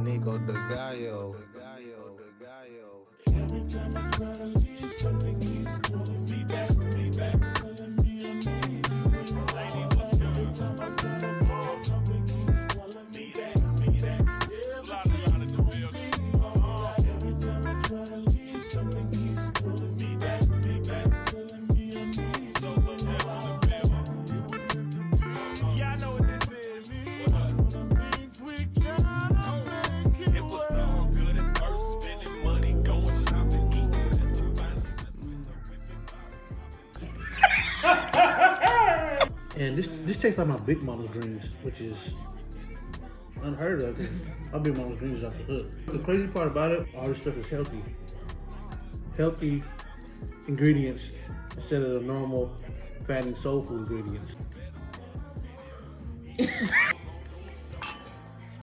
Nico de Gallo. Every time I try to leave, something keeps pulling me back, telling me I need you. Every time I try to go, something keeps pulling me back. Every time I try to leave, something keeps pulling me back, telling me I need you. Yeah, I know what this is. It was so good at first, spending money, going shopping, And this tastes like my big mama's greens, which is unheard of. My big mama's greens is off the hook. The crazy part about it, all this stuff is healthy. Healthy ingredients instead of the normal fattening soul food ingredients.